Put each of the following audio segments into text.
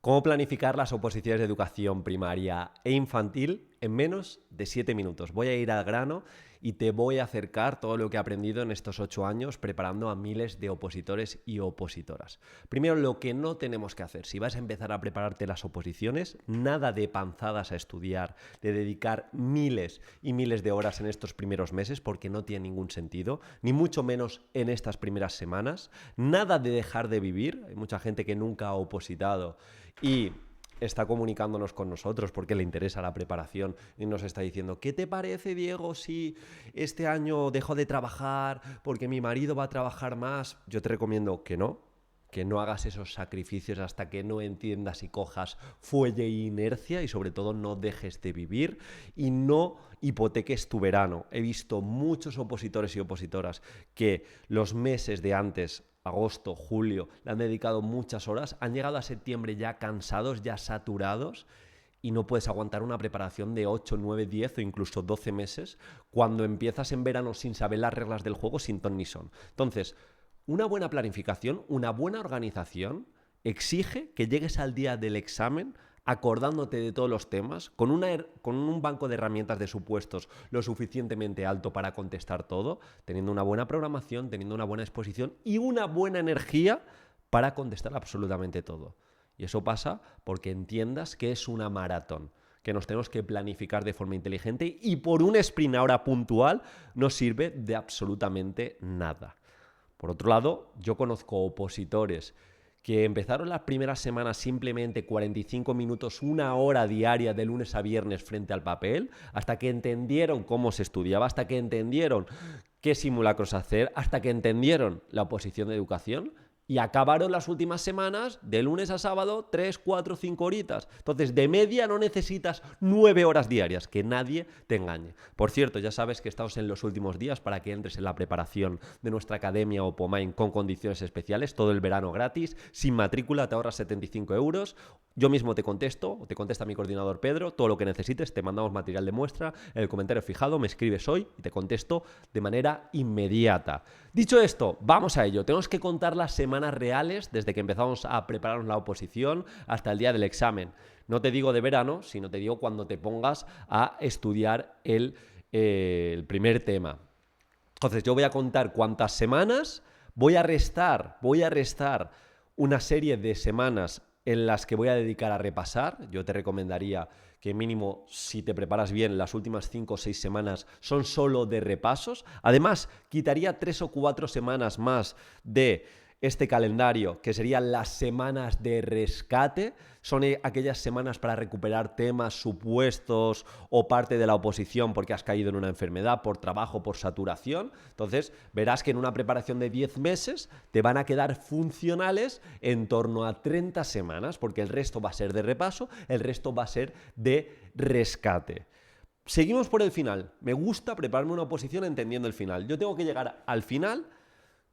¿Cómo planificar las oposiciones de educación primaria e infantil en menos de 7 minutos? Voy a ir al grano y te voy a acercar todo lo que he aprendido en estos 8 años preparando a miles de opositores y opositoras. Primero, lo que no tenemos que hacer. Si vas a empezar a prepararte las oposiciones, nada de panzadas a estudiar, de dedicar miles y miles de horas en estos primeros meses, porque no tiene ningún sentido, ni mucho menos en estas primeras semanas. Nada de dejar de vivir. Hay mucha gente que nunca ha opositado y está comunicándonos con nosotros porque le interesa la preparación y nos está diciendo: ¿qué te parece, Diego, si este año dejo de trabajar porque mi marido va a trabajar más? Yo te recomiendo que no hagas esos sacrificios hasta que no entiendas y cojas fuelle e inercia, y sobre todo no dejes de vivir y no hipoteques tu verano. He visto muchos opositores y opositoras que los meses de antes, agosto, julio, le han dedicado muchas horas, han llegado a septiembre ya cansados, ya saturados, y no puedes aguantar una preparación de 8, 9, 10 o incluso 12 meses cuando empiezas en verano sin saber las reglas del juego, sin ton ni son. Entonces, una buena planificación, una buena organización exige que llegues al día del examen acordándote de todos los temas, con un banco de herramientas de supuestos lo suficientemente alto para contestar todo, teniendo una buena programación, teniendo una buena exposición y una buena energía para contestar absolutamente todo. Y eso pasa porque entiendas que es una maratón, que nos tenemos que planificar de forma inteligente, y por un sprint ahora puntual no sirve de absolutamente nada. Por otro lado, yo conozco opositores que empezaron las primeras semanas simplemente 45 minutos, una hora diaria de lunes a viernes frente al papel, hasta que entendieron cómo se estudiaba, hasta que entendieron qué simulacros hacer, hasta que entendieron la oposición de educación, y acabaron las últimas semanas de lunes a sábado 3, 4, 5 horitas. Entonces, de media no necesitas 9 horas diarias, que nadie te engañe. Por cierto, ya sabes que estamos en los últimos días para que entres en la preparación de nuestra academia Opomind con condiciones especiales, todo el verano gratis, sin matrícula, te ahorras 75 euros. Yo mismo te contesto, o te contesta mi coordinador Pedro, todo lo que necesites, te mandamos material de muestra, en el comentario fijado me escribes hoy y te contesto de manera inmediata. Dicho esto, vamos a ello. Tenemos que contar las semanas reales desde que empezamos a prepararnos la oposición hasta el día del examen. No te digo de verano, sino te digo cuando te pongas a estudiar el primer tema. Entonces, yo voy a contar cuántas semanas, voy a restar una serie de semanas en las que voy a dedicar a repasar. Yo te recomendaría que mínimo, si te preparas bien, las últimas 5 o 6 semanas son solo de repasos. Además, quitaría 3 o 4 semanas más de este calendario, que serían las semanas de rescate. Son aquellas semanas para recuperar temas, supuestos o parte de la oposición porque has caído en una enfermedad, por trabajo, por saturación. Entonces, verás que en una preparación de 10 meses te van a quedar funcionales en torno a 30 semanas, porque el resto va a ser de repaso, el resto va a ser de rescate. Seguimos por el final. Me gusta prepararme una oposición entendiendo el final. Yo tengo que llegar al final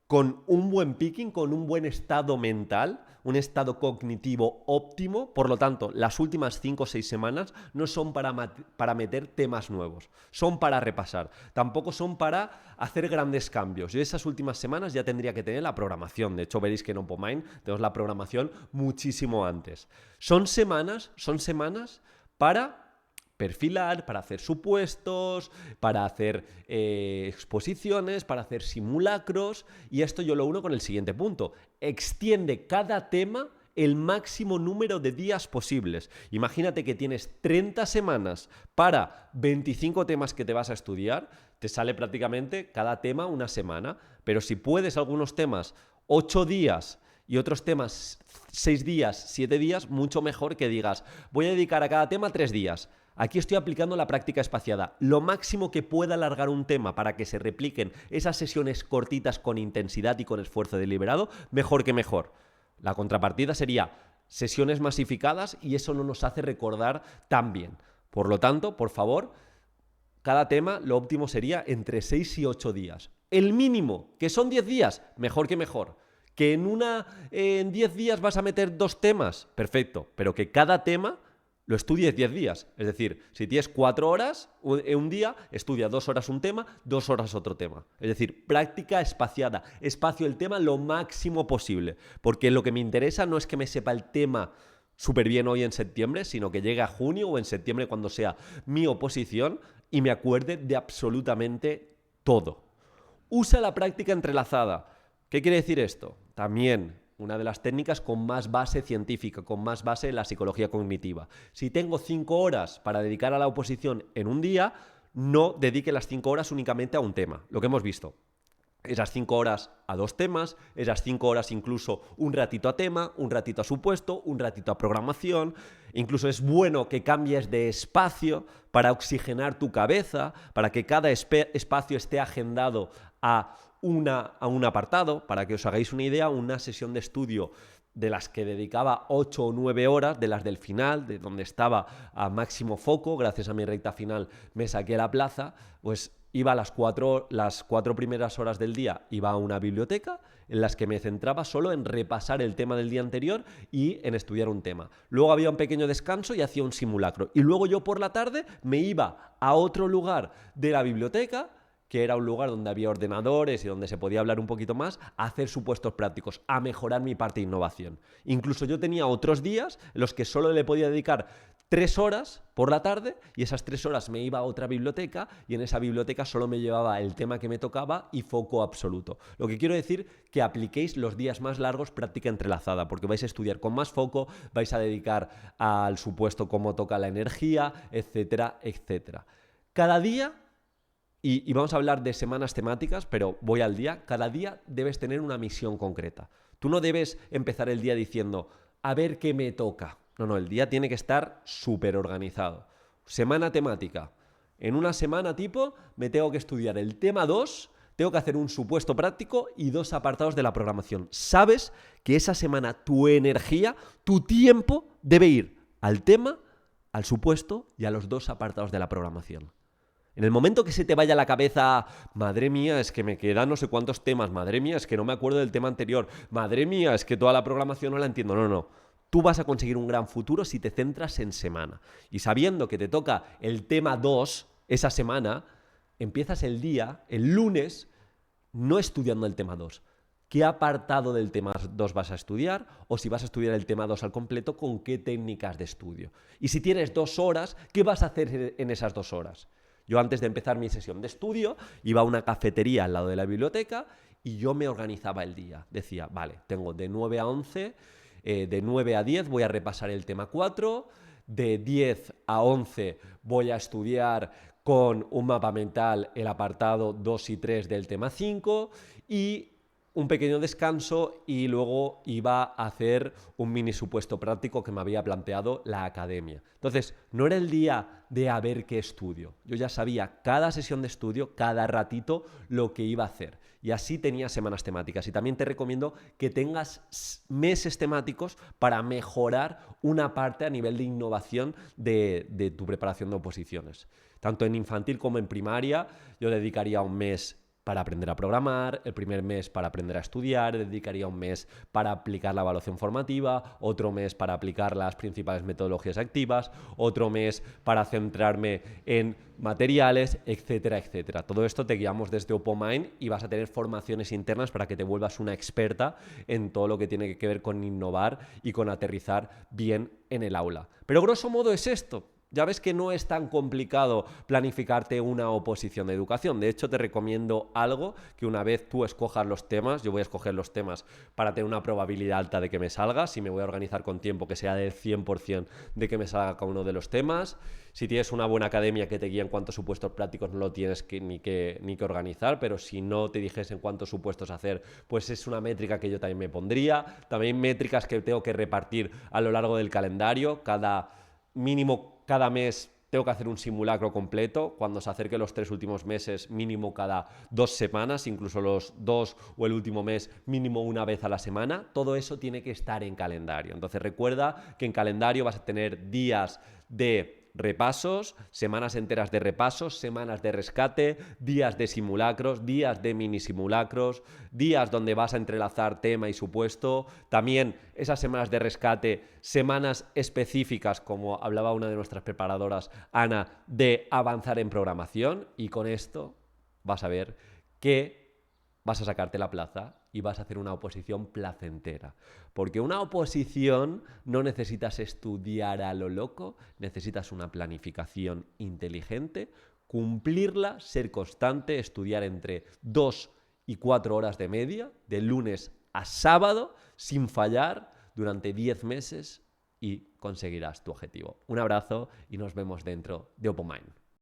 con un buen picking, con un buen estado mental, un estado cognitivo óptimo. Por lo tanto, las últimas 5 o 6 semanas no son para meter temas nuevos, son para repasar. Tampoco son para hacer grandes cambios. Yo esas últimas semanas ya tendría que tener la programación. De hecho, veréis que en Opomind tenemos la programación muchísimo antes. Son semanas para perfilar, para hacer supuestos, para hacer exposiciones, para hacer simulacros. Y esto yo lo uno con el siguiente punto. Extiende cada tema el máximo número de días posibles. Imagínate que tienes 30 semanas para 25 temas que te vas a estudiar, te sale prácticamente cada tema una semana. Pero si puedes algunos temas 8 días y otros temas 6 días, 7 días, mucho mejor que digas: voy a dedicar a cada tema 3 días. Aquí estoy aplicando la práctica espaciada. Lo máximo que pueda alargar un tema para que se repliquen esas sesiones cortitas con intensidad y con esfuerzo deliberado, mejor que mejor. La contrapartida sería sesiones masificadas y eso no nos hace recordar tan bien. Por lo tanto, por favor, cada tema lo óptimo sería entre 6 y 8 días. El mínimo, que son 10 días, mejor que mejor. Que en 10 días vas a meter 2 temas, perfecto, pero que cada tema lo estudies 10 días. Es decir, si tienes 4 horas un día, estudia 2 horas un tema, 2 horas otro tema. Es decir, práctica espaciada. Espacio el tema lo máximo posible. Porque lo que me interesa no es que me sepa el tema súper bien hoy en septiembre, sino que llegue a junio o en septiembre cuando sea mi oposición y me acuerde de absolutamente todo. Usa la práctica entrelazada. ¿Qué quiere decir esto? También una de las técnicas con más base científica, con más base en la psicología cognitiva. Si tengo 5 horas para dedicar a la oposición en un día, no dedique las 5 horas únicamente a un tema. Lo que hemos visto. Esas 5 horas a 2 temas, esas 5 horas incluso un ratito a tema, un ratito a supuesto, un ratito a programación. Incluso es bueno que cambies de espacio para oxigenar tu cabeza, para que cada espacio esté agendado a un apartado. Para que os hagáis una idea, una sesión de estudio de las que dedicaba 8 o 9 horas, de las del final, de donde estaba a máximo foco, gracias a mi recta final me saqué la plaza, pues iba a las 4 primeras horas del día, iba a una biblioteca en las que me centraba solo en repasar el tema del día anterior y en estudiar un tema. Luego había un pequeño descanso y hacía un simulacro. Y luego yo por la tarde me iba a otro lugar de la biblioteca, que era un lugar donde había ordenadores y donde se podía hablar un poquito más, a hacer supuestos prácticos, a mejorar mi parte de innovación. Incluso yo tenía otros días en los que solo le podía dedicar 3 horas por la tarde y esas 3 horas me iba a otra biblioteca y en esa biblioteca solo me llevaba el tema que me tocaba y foco absoluto. Lo que quiero decir que apliquéis los días más largos práctica entrelazada, porque vais a estudiar con más foco, vais a dedicar al supuesto cómo toca la energía, etcétera, etcétera. Cada día, y vamos a hablar de semanas temáticas, pero voy al día, cada día debes tener una misión concreta. Tú no debes empezar el día diciendo, a ver qué me toca. No, el día tiene que estar súper organizado. Semana temática. En una semana tipo me tengo que estudiar el tema 2, tengo que hacer un supuesto práctico y 2 apartados de la programación. Sabes que esa semana tu energía, tu tiempo debe ir al tema, al supuesto y a los 2 apartados de la programación. En el momento que se te vaya a la cabeza, madre mía, es que me quedan no sé cuántos temas, madre mía, es que no me acuerdo del tema anterior, madre mía, es que toda la programación no la entiendo. No. Tú vas a conseguir un gran futuro si te centras en semana. Y sabiendo que te toca el tema 2 esa semana, empiezas el día, el lunes, no estudiando el tema 2. ¿Qué apartado del tema 2 vas a estudiar? O si vas a estudiar el tema 2 al completo, ¿con qué técnicas de estudio? Y si tienes 2 horas, ¿qué vas a hacer en esas 2 horas? Yo antes de empezar mi sesión de estudio iba a una cafetería al lado de la biblioteca y yo me organizaba el día. Decía, vale, tengo de 9 a 11, de 9 a 10 voy a repasar el tema 4, de 10 a 11 voy a estudiar con un mapa mental el apartado 2 y 3 del tema 5 y un pequeño descanso y luego iba a hacer un mini supuesto práctico que me había planteado la academia. Entonces, no era el día de a ver qué estudio. Yo ya sabía cada sesión de estudio, cada ratito, lo que iba a hacer. Y así tenía semanas temáticas. Y también te recomiendo que tengas meses temáticos para mejorar una parte a nivel de innovación de tu preparación de oposiciones. Tanto en infantil como en primaria, yo dedicaría un mes para aprender a programar, el primer mes para aprender a estudiar, dedicaría un mes para aplicar la evaluación formativa, otro mes para aplicar las principales metodologías activas, otro mes para centrarme en materiales, etcétera, etcétera. Todo esto te guiamos desde OpoMind y vas a tener formaciones internas para que te vuelvas una experta en todo lo que tiene que ver con innovar y con aterrizar bien en el aula. Pero grosso modo es esto. Ya ves que no es tan complicado planificarte una oposición de educación. De hecho, te recomiendo algo que una vez tú escojas los temas, yo voy a escoger los temas para tener una probabilidad alta de que me salga. Si me voy a organizar con tiempo, que sea del 100% de que me salga cada uno de los temas. Si tienes una buena academia que te guía en cuántos supuestos prácticos, no lo tienes ni que organizar, pero si no te dijese en cuántos supuestos hacer, pues es una métrica que yo también me pondría. También métricas que tengo que repartir a lo largo del calendario, cada mes tengo que hacer un simulacro completo. Cuando se acerque los 3 últimos meses, mínimo cada 2 semanas, incluso los 2 o el último mes, mínimo una vez a la semana. Todo eso tiene que estar en calendario. Entonces recuerda que en calendario vas a tener días de repasos, semanas enteras de repasos, semanas de rescate, días de simulacros, días de mini simulacros, días donde vas a entrelazar tema y supuesto, también esas semanas de rescate, semanas específicas, como hablaba una de nuestras preparadoras, Ana, de avanzar en programación, y con esto vas a ver que vas a sacarte la plaza y vas a hacer una oposición placentera. Porque una oposición no necesitas estudiar a lo loco, necesitas una planificación inteligente, cumplirla, ser constante, estudiar entre 2 y 4 horas de media, de lunes a sábado, sin fallar, durante 10 meses y conseguirás tu objetivo. Un abrazo y nos vemos dentro de Open Mind.